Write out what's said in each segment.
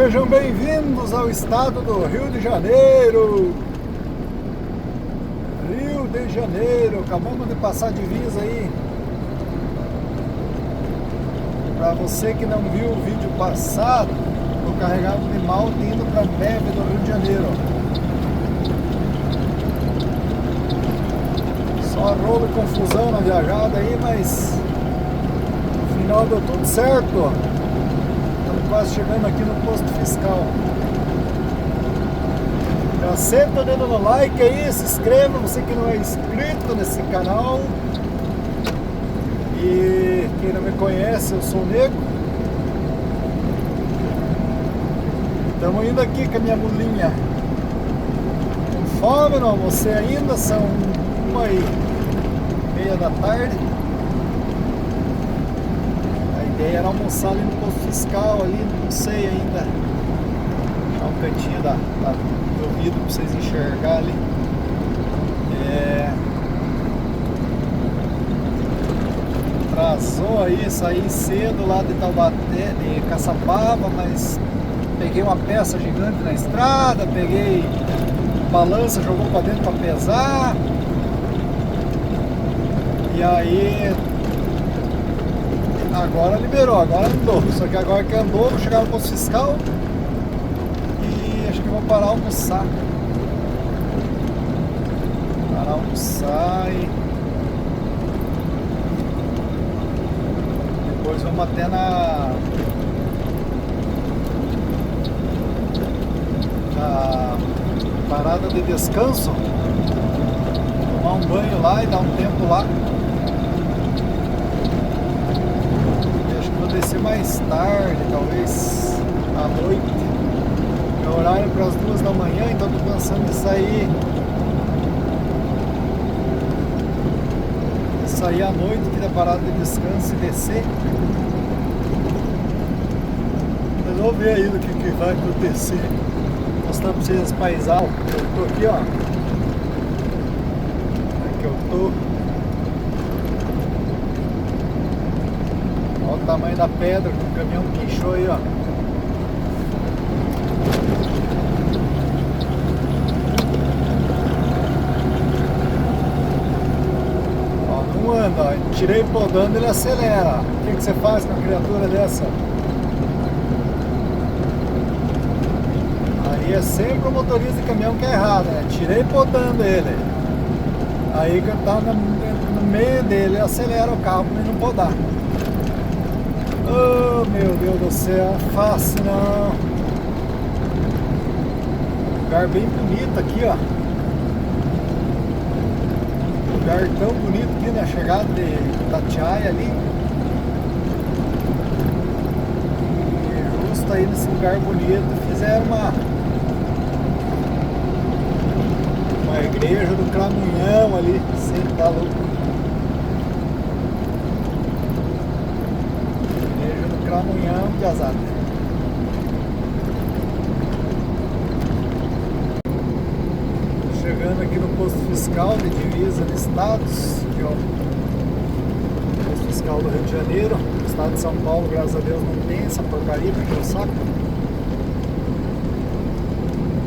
Sejam bem-vindos ao estado do Rio de Janeiro. Rio de Janeiro, acabamos de passar a divisa aí. Para você que não viu o vídeo passado, estou carregado de malte indo para Neve do Rio de Janeiro. Só rolo e confusão na viajada aí, mas no final deu tudo certo. Estamos quase chegando aqui no posto fiscal. Já senta o dedo no like aí, se inscreva, você que não é inscrito nesse canal. E quem não me conhece, eu sou o Nego. Estamos indo aqui com a minha mulinha. Com fome, não almocei ainda, são 1h30 da tarde. A ideia era almoçar ali no posto fiscal, ali, não sei ainda. Deixar um cantinho do vidro para vocês enxergarem ali. Atrasou aí, saí cedo lá de Taubaté, de Caçapava, mas peguei uma peça gigante na estrada, peguei balança, jogou para dentro para pesar. E aí agora liberou, agora andou. Só que agora que andou, vou chegar no posto fiscal e acho que vou parar a almoçar. Parar a almoçar e depois vamos até na parada de descanso, tomar um banho lá e dar um tempo lá. E acho que vou descer mais tarde, talvez à noite. É horário para as 2 da manhã, então estou pensando em sair à noite aqui da parada de descanso e descer. Mas vamos ver aí o que vai acontecer. Vou mostrar para vocês as paisagens. Eu tô aqui, ó. Aqui eu tô. Olha o tamanho da pedra que o caminhão pinchou aí, ó. Ó, tirei podando, ele acelera. O que você faz com uma criatura dessa? Aí é sempre o motorista de caminhão que é errado, né? Tirei podando ele. Aí que eu tava no meio dele, ele acelera o carro pra ele não podar. Oh, meu Deus do céu, fácil não. Lugar bem bonito aqui, ó. Lugar tão bonito aqui, né? Chegada de Itatiaia ali. E justo aí nesse lugar bonito fizeram uma igreja do Cramunhão ali. Você tá louco. Igreja do Cramunhão, piazada. Chegando aqui no posto fiscal de divisa de estados, aqui ó, posto fiscal do Rio de Janeiro. O estado de São Paulo, graças a Deus, não tem essa porcaria, porque eu saco.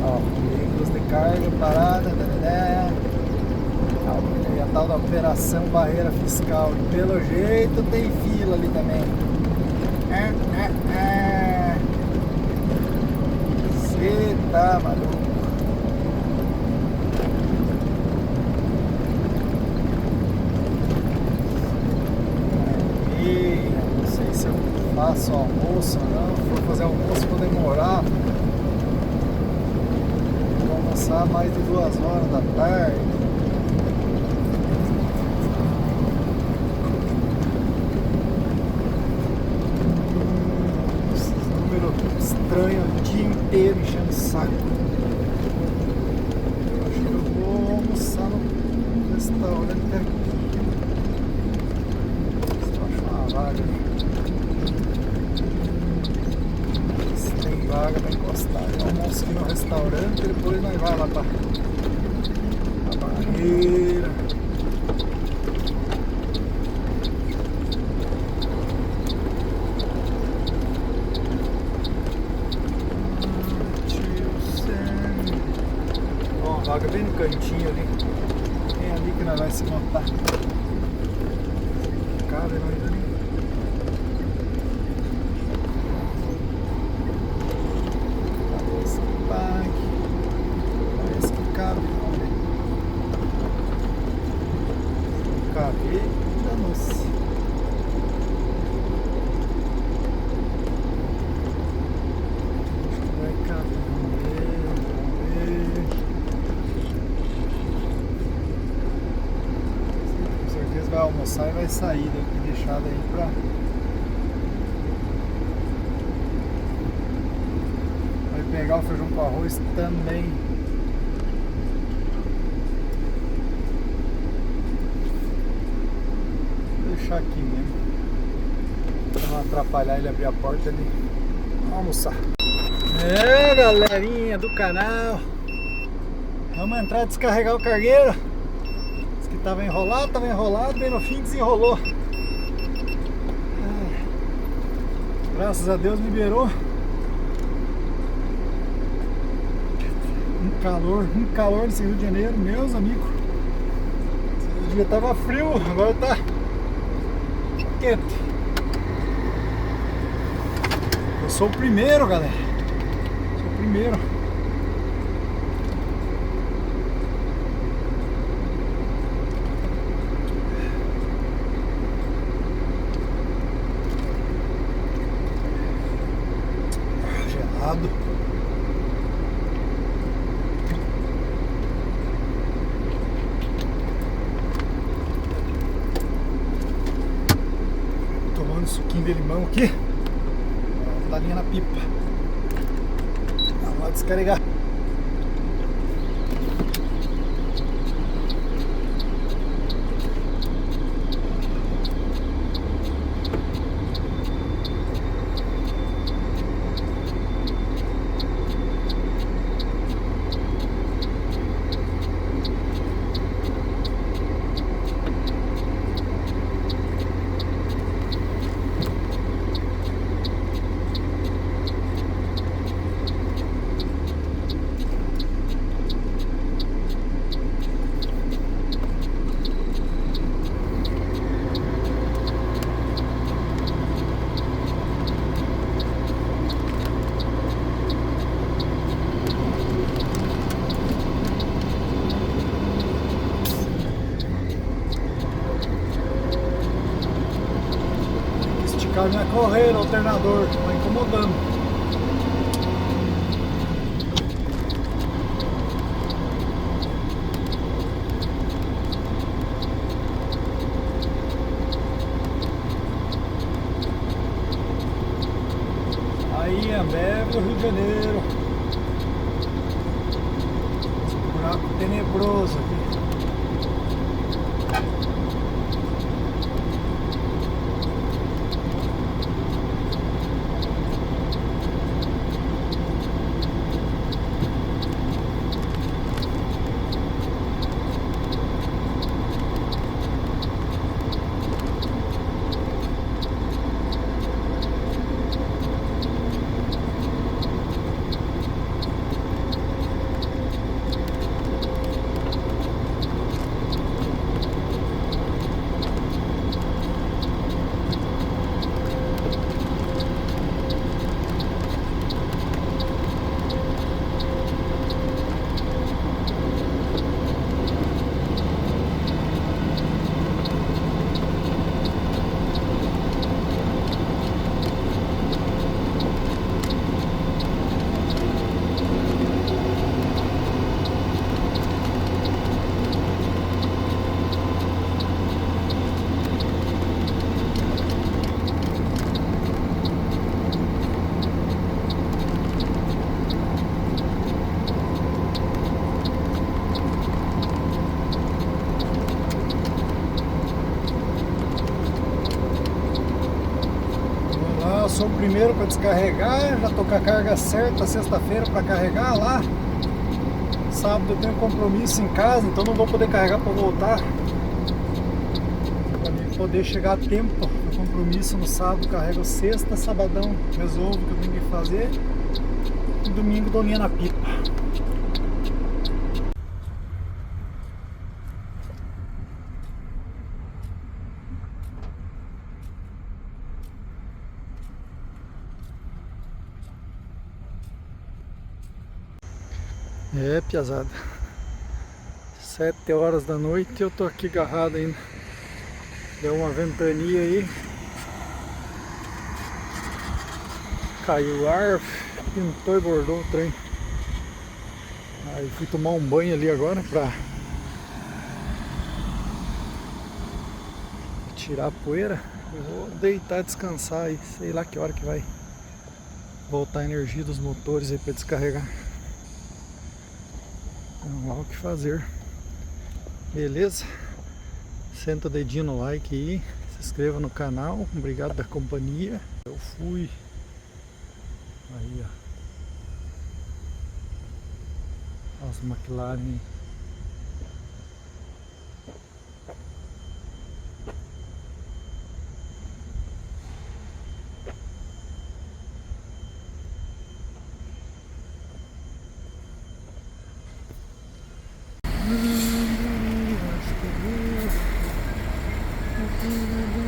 Ó, veículos de carga, parada, e a tal da operação barreira fiscal. E pelo jeito tem fila ali também. Cê tá maluco. Não sei se eu faço almoço ou não. Se for fazer almoço vou demorar. Vou almoçar mais de 2 horas da tarde. Esses números estranhos o dia inteiro enchendo o saco. Acho que eu vou almoçar no restaurante aqui. Vaga. Se tem vaga para encostar, eu almoço aqui no restaurante e depois nós vamos lá para a barreira. cantinho ali. É ali que nós vamos se montar. Cabe nós ali. Cadê esse tanque? Parece que cabe. Cabe. Danos. Vai almoçar e vai sair, deve ter deixado aí pra... Vai pegar o feijão com arroz também. Vou deixar aqui mesmo, pra não atrapalhar ele abrir a porta ali. Vamos almoçar. É, galerinha do canal, vamos entrar e descarregar o cargueiro. Tava enrolado, bem no fim desenrolou. Graças a Deus liberou. Um calor nesse Rio de Janeiro, meus amigos. Esse dia tava frio, agora tá quente. Eu sou o primeiro, galera. Sou o primeiro. Tomando suquinho de limão aqui. Tá linha na pipa. Vamos lá descarregar. Esticar minha correia, alternador, tá incomodando. Aí, Ambev do Rio de Janeiro. Esse buraco tenebroso aqui. Sou o primeiro para descarregar, já tô com a carga certa sexta-feira para carregar lá. Sábado eu tenho compromisso em casa, então não vou poder carregar para voltar. Para mim poder chegar a tempo do compromisso no sábado, carrego sexta, sabadão resolvo o que eu tenho que fazer e domingo dou linha na pipa. É, piazada. 7 horas da noite e eu tô aqui agarrado ainda. Deu uma ventania aí. Caiu o ar, pintou e bordou o trem. Aí fui tomar um banho ali agora pra tirar a poeira. Eu vou deitar, descansar aí. Sei lá que hora que vai voltar a energia dos motores aí pra descarregar. Não há o que fazer. Beleza? Senta o dedinho no like aí. Se inscreva no canal. Obrigado da companhia. Eu fui. Aí, ó. As McLaren. Acho que